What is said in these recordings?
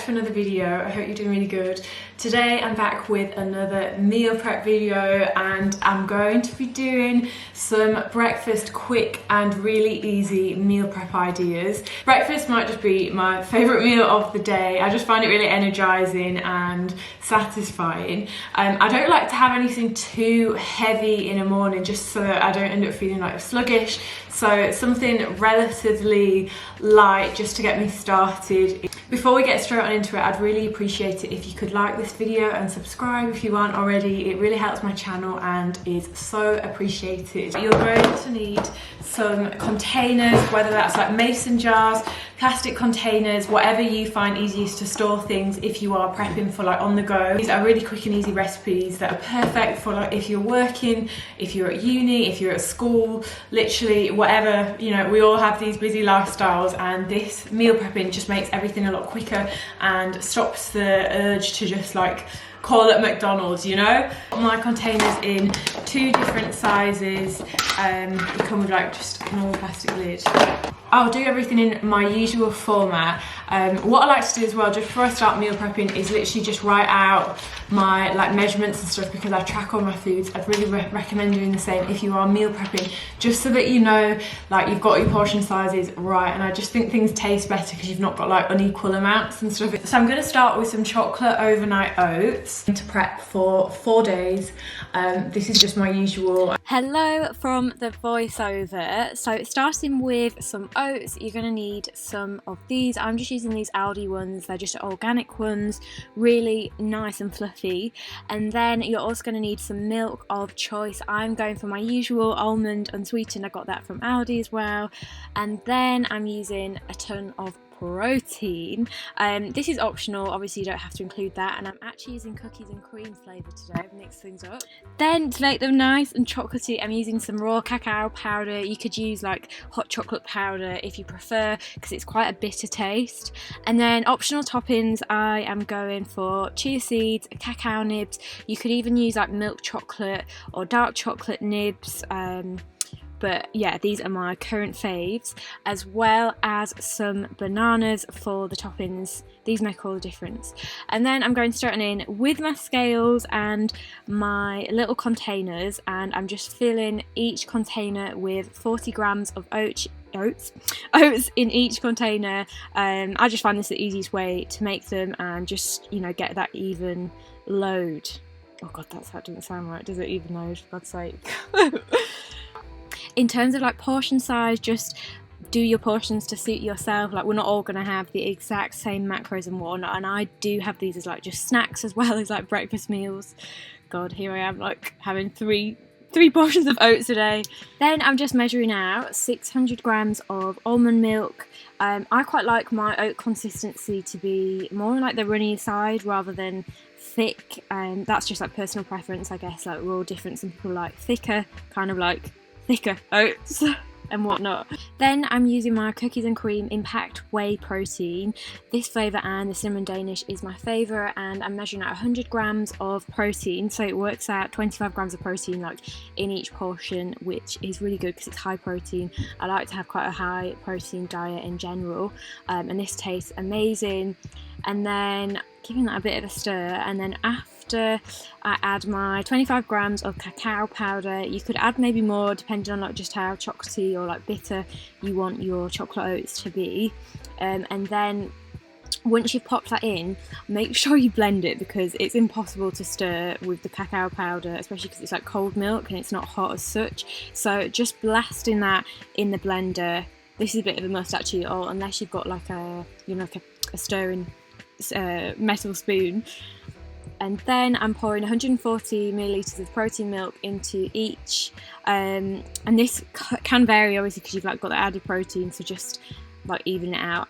to another video. I hope you're doing really good. Today I'm back with another meal prep video and I'm going to be doing some breakfast quick and really easy meal prep ideas. Breakfast might just be my favourite meal of the day. I just find it really energising and satisfying. I don't like to have anything too heavy in the morning just so that I don't end up feeling like sluggish. So something relatively light just to get me started. Before we get straight on into it, I'd really appreciate it if you could like this video and subscribe if you aren't already. It really helps my channel and is so appreciated. You're going to need some containers, whether that's like mason jars, plastic containers, whatever you find easiest to store things if you are prepping for like on the go. These are really quick and easy recipes that are perfect for like if you're working, if you're at uni, if you're at school, literally whatever, you know, we all have these busy lifestyles and this meal prepping just makes everything a lot quicker and stops the urge to just like call at McDonald's, you know? My containers in 2 different sizes, they come with like just a normal plastic lid. I'll do everything in my usual format. What I like to do as well, just before I start meal prepping, is literally just write out my like measurements and stuff because I track all my foods. I'd really recommend doing the same if you are meal prepping, just so that you know like you've got your portion sizes right. And I just think things taste better because you've not got like unequal amounts and stuff. So I'm going to start with some chocolate overnight oats to prep for 4 days. This is just my usual. Hello from the voiceover. So starting with some oats, you're going to need some of these. I'm just using these Aldi ones. They're just organic ones, really nice and fluffy. And then you're also going to need some milk of choice. I'm going for my usual almond unsweetened. I got that from Aldi as well. And then I'm using a ton of protein. This is optional, obviously you don't have to include that, and I'm actually using cookies and cream flavour today. I've mixed things up. Then to make them nice and chocolatey, I'm using some raw cacao powder. You could use like hot chocolate powder if you prefer, because it's quite a bitter taste. And then optional toppings, I am going for chia seeds, cacao nibs. You could even use like milk chocolate or dark chocolate nibs. But yeah, these are my current faves, as well as some bananas for the toppings. These make all the difference. And then I'm going to start in with my scales and my little containers, and I'm just filling each container with 40 grams of oats in each container. I just find this the easiest way to make them and just, you know, get that even load. Oh god, that doesn't sound right, does it? Even load, for God's sake. In terms of like portion size, just do your portions to suit yourself. Like we're not all going to have the exact same macros and whatnot, and I do have these as like just snacks as well as like breakfast meals. God, here I am like having three portions of oats a day. Then I'm just measuring out 600 grams of almond milk. I quite like my oat consistency to be more like the runny side rather than thick, and that's just like personal preference, I guess. Like we're all different. Some people like thicker, kind of like thicker oats and whatnot. Then I'm using my cookies and cream impact whey protein. This flavour and the cinnamon danish is my favourite, and I'm measuring out 100 grams of protein, so it works out 25 grams of protein like in each portion, which is really good because it's high protein. I like to have quite a high protein diet in general, and this tastes amazing. And then giving that a bit of a stir, and then after I add my 25 grams of cacao powder. You could add maybe more depending on like just how chocolatey or like bitter you want your chocolate oats to be. And then once you've popped that in, make sure you blend it because it's impossible to stir with the cacao powder, especially because it's like cold milk and it's not hot as such. So just blasting that in the blender. This is a bit of a must actually, or unless you've got like a, you know, like a stirring metal spoon. And then I'm pouring 140 millilitres of protein milk into each, and this can vary obviously because you've like got the added protein, so just like even it out.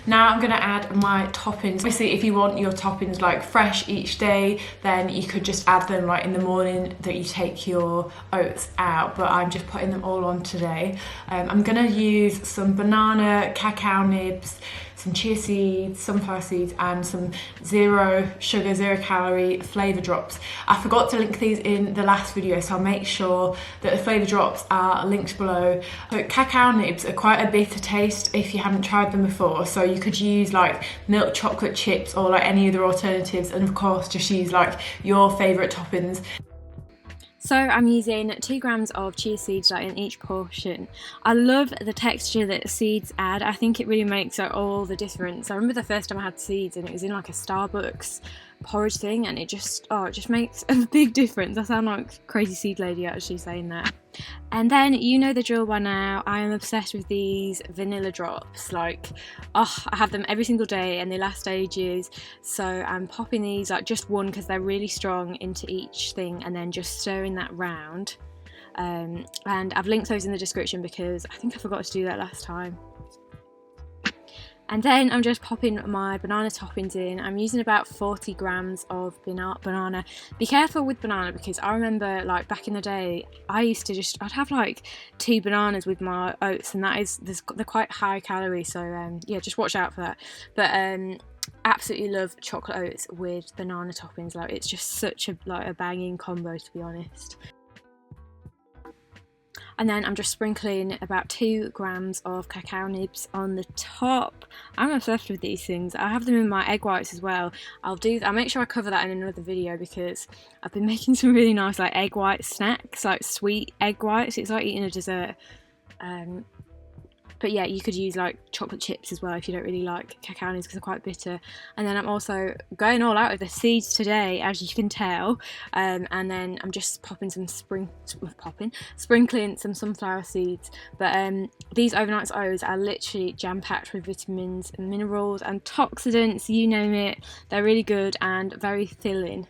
Now I'm going to add my toppings. Obviously if you want your toppings like fresh each day, then you could just add them right in the morning that you take your oats out, but I'm just putting them all on today. I'm going to use some banana, cacao nibs, some chia seeds, sunflower seeds, and some 0 sugar, 0 calorie flavour drops. I forgot to link these in the last video, so I'll make sure that the flavour drops are linked below. So cacao nibs are quite a bitter taste if you haven't tried them before, so you could use like milk chocolate chips or like any other alternatives, and of course just use like your favourite toppings. So I'm using 2 grams of chia seeds like in each portion. I love the texture that seeds add. I think it really makes all the difference. I remember the first time I had seeds and it was in like a Starbucks porridge thing, and it just makes a big difference. I sound like a crazy seed lady actually saying that. And then you know the drill by now, I am obsessed with these vanilla drops. Like, I have them every single day and they last ages. So I'm popping these, like just one because they're really strong, into each thing, and then just stirring that round. And I've linked those in the description because I think I forgot to do that last time. And then I'm just popping my banana toppings in. I'm using about 40 grams of banana. Be careful with banana because I remember like back in the day, I'd have like 2 bananas with my oats, and they're quite high calorie. So yeah, just watch out for that. But absolutely love chocolate oats with banana toppings. Like, it's just such a banging combo, to be honest. And then I'm just sprinkling about 2 grams of cacao nibs on the top. I'm obsessed with these things. I have them in my egg whites as well. I'll make sure I cover that in another video because I've been making some really nice like egg white snacks, like sweet egg whites. It's like eating a dessert. But yeah, you could use like chocolate chips as well if you don't really like cacao nibs because they're quite bitter. And then I'm also going all out with the seeds today, as you can tell. And then I'm just sprinkling some sunflower seeds. But these overnight oats are literally jam-packed with vitamins and minerals and antioxidants, you name it. They're really good and very filling.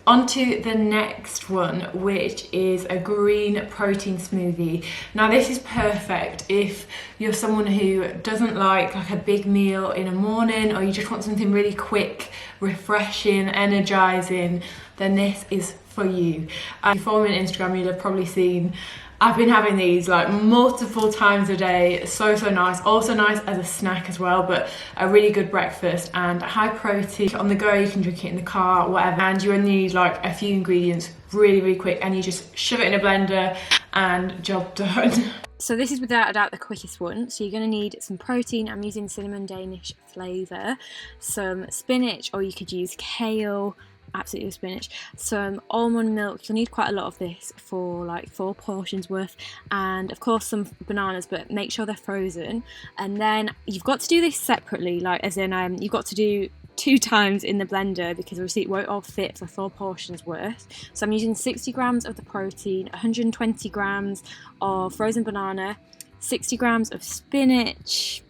On to the next one, which is a green protein smoothie. Now this is perfect if you're someone who doesn't like a big meal in a morning, or you just want something really quick, refreshing, energizing, then this is for you. If you follow me on Instagram, you'll have probably seen I've been having these like multiple times a day. So nice. Also nice as a snack as well, but a really good breakfast and high protein. On the go, you can drink it in the car, whatever, and you only need like a few ingredients really quick, and you just shove it in a blender and job done. So this is without a doubt the quickest one. So you're going to need some protein. I'm using cinnamon Danish flavour, some spinach, or you could use kale, absolutely spinach, some almond milk. You'll need quite a lot of this for like 4 portions worth, and of course some bananas, but make sure they're frozen. And then you've got to do this separately, like as in you've got to do 2 times in the blender because obviously it won't all fit for 4 portions worth. So I'm using 60 grams of the protein, 120 grams of frozen banana, 60 grams of spinach.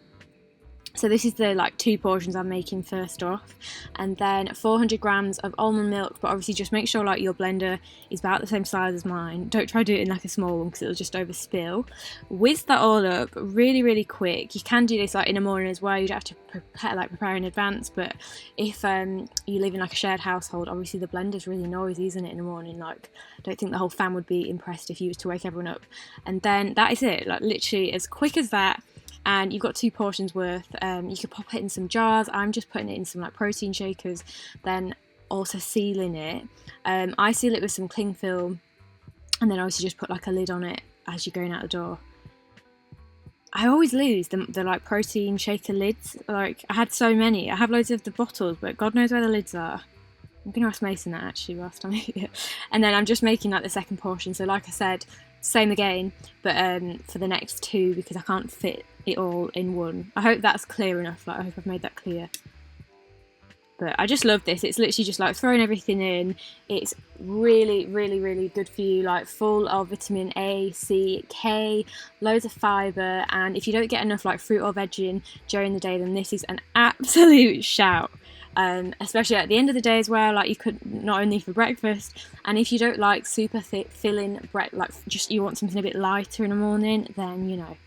So this is the like 2 portions I'm making first off, and then 400 grams of almond milk, but obviously just make sure like your blender is about the same size as mine. Don't try to do it in like a small one because it'll just overspill. Whisk that all up really quick. You can do this like in the morning as well. You don't have to prepare in advance, but if you live in like a shared household, obviously the blender's really noisy, isn't it, in the morning? Like, I don't think the whole fam would be impressed if you was to wake everyone up. And then that is it, like literally as quick as that. And you've got 2 portions worth. You could pop it in some jars. I'm just putting it in some like protein shakers, then also sealing it. I seal it with some cling film, and then obviously just put like a lid on it as you're going out the door. I always lose the like protein shaker lids. Like, I had so many. I have loads of the bottles, but God knows where the lids are. I'm gonna ask Mason that actually whilst I'm here. And then I'm just making like the second portion. So like I said, same again, but for the next 2 because I can't fit it all in one. I hope that's clear enough. Like, I hope I've made that clear. But I just love this. It's literally just like throwing everything in. It's really good for you, like full of vitamin A, C, K, loads of fibre, and if you don't get enough like fruit or veg in during the day, then this is an absolute shout. Especially at the end of the day as well, like you could not only for breakfast, and if you don't like super thick filling bread, like just you want something a bit lighter in the morning, then you know.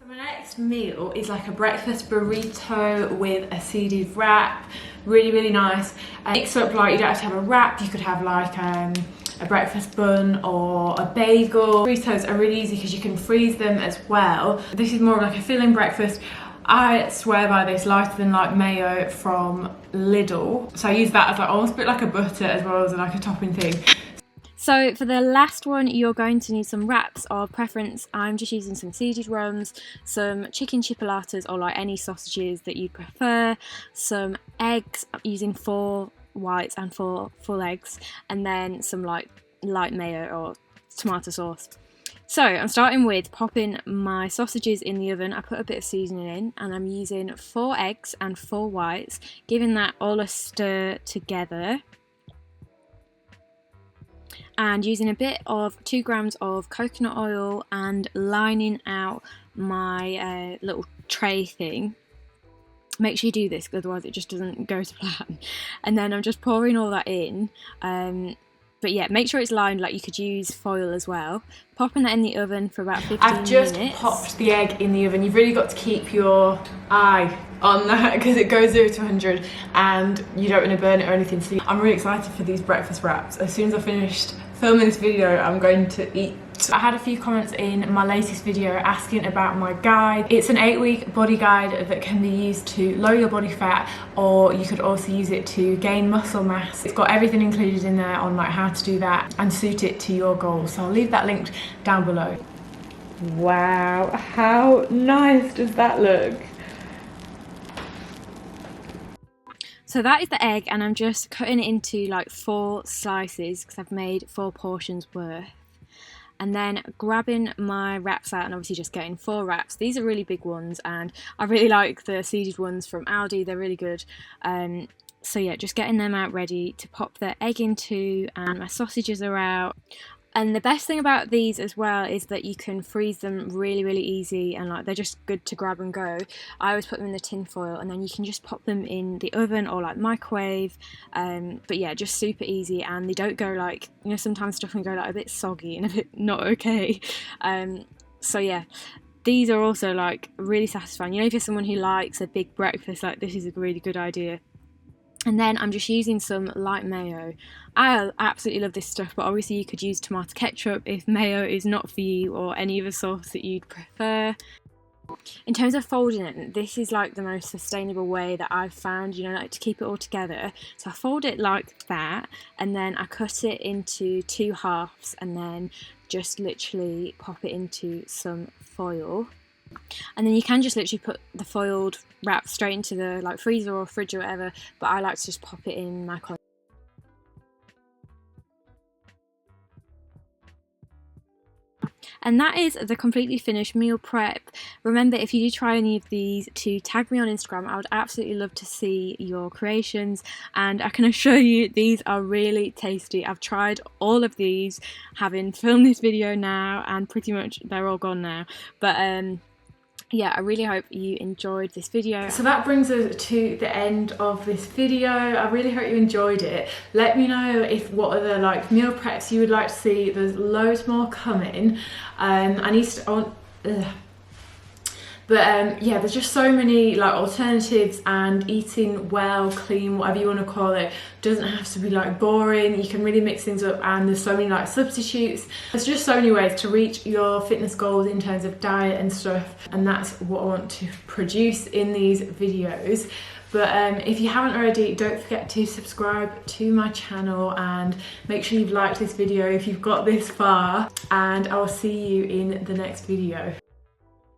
So my next next meal is like a breakfast burrito with a seeded wrap. Really, really nice. Mix up, like, you don't have to have a wrap, you could have like a breakfast bun or a bagel. Burritos are really easy because you can freeze them as well. This is more like a filling breakfast. I swear by this, lighter than like mayo from Lidl. So I use that as like almost a bit like a butter as well as like a topping thing. So for the last one, you're going to need some wraps. Of preference, I'm just using some seeded runs, some chicken chipolatas or like any sausages that you prefer, some eggs, using 4 whites and 4 full eggs, and then some like light mayo or tomato sauce. So I'm starting with popping my sausages in the oven. I put a bit of seasoning in, and I'm using 4 eggs and 4 whites, giving that all a stir together, and using a bit of 2 grams of coconut oil and lining out my little tray thing. Make sure you do this, otherwise it just doesn't go to plan. And then I'm just pouring all that in. But yeah, make sure it's lined, like you could use foil as well. Popping that in the oven for about 15 minutes. I've just popped the egg in the oven. You've really got to keep your eye on that because it goes 0 to 100 and you don't want to burn it or anything. So I'm really excited for these breakfast wraps. As soon as I finished filming this video, I'm going to eat. I had a few comments in my latest video asking about my guide. It's an 8-week body guide that can be used to lower your body fat, or you could also use it to gain muscle mass. It's got everything included in there on like how to do that and suit it to your goals. So I'll leave that linked down below. Wow, how nice does that look? So that is the egg, and I'm just cutting it into like 4 slices because I've made 4 portions worth. And then grabbing my wraps out and obviously just getting 4 wraps. These are really big ones, and I really like the seeded ones from Aldi. They're really good. So yeah, just getting them out ready to pop the egg into, and my sausages are out. And the best thing about these as well is that you can freeze them really, really easy, and like they're just good to grab and go. I always put them in the tin foil, and then you can just pop them in the oven or like microwave. But yeah, just super easy, and they don't go like, you know, sometimes stuff can go like a bit soggy and a bit not okay. So yeah, these are also like really satisfying. You know, if you're someone who likes a big breakfast, like this is a really good idea. And then I'm just using some light mayo. I absolutely love this stuff, but obviously you could use tomato ketchup if mayo is not for you, or any other sauce that you'd prefer. In terms of folding it, this is like the most sustainable way that I've found, you know, like to keep it all together. So I fold it like that, and then I cut it into 2 halves, and then just literally pop it into some foil. And then you can just literally put the foiled wrap straight into the like freezer or fridge or whatever, but I like to just pop it in my container. And that is the completely finished meal prep. Remember, if you do try any of these, to tag me on Instagram. I would absolutely love to see your creations, and I can assure you these are really tasty. I've tried all of these, having filmed this video now, and pretty much they're all gone now. But yeah, I really hope you enjoyed this video. So that brings us to the end of this video. I really hope you enjoyed it. Let me know if what other like meal preps you would like to see. There's loads more coming. I need to yeah, there's just so many like alternatives, and eating well, clean, whatever you want to call it, doesn't have to be like boring. You can really mix things up, and there's so many like substitutes. There's just so many ways to reach your fitness goals in terms of diet and stuff, and that's what I want to produce in these videos. But if you haven't already, don't forget to subscribe to my channel, and make sure you've liked this video if you've got this far, and I will see you in the next video.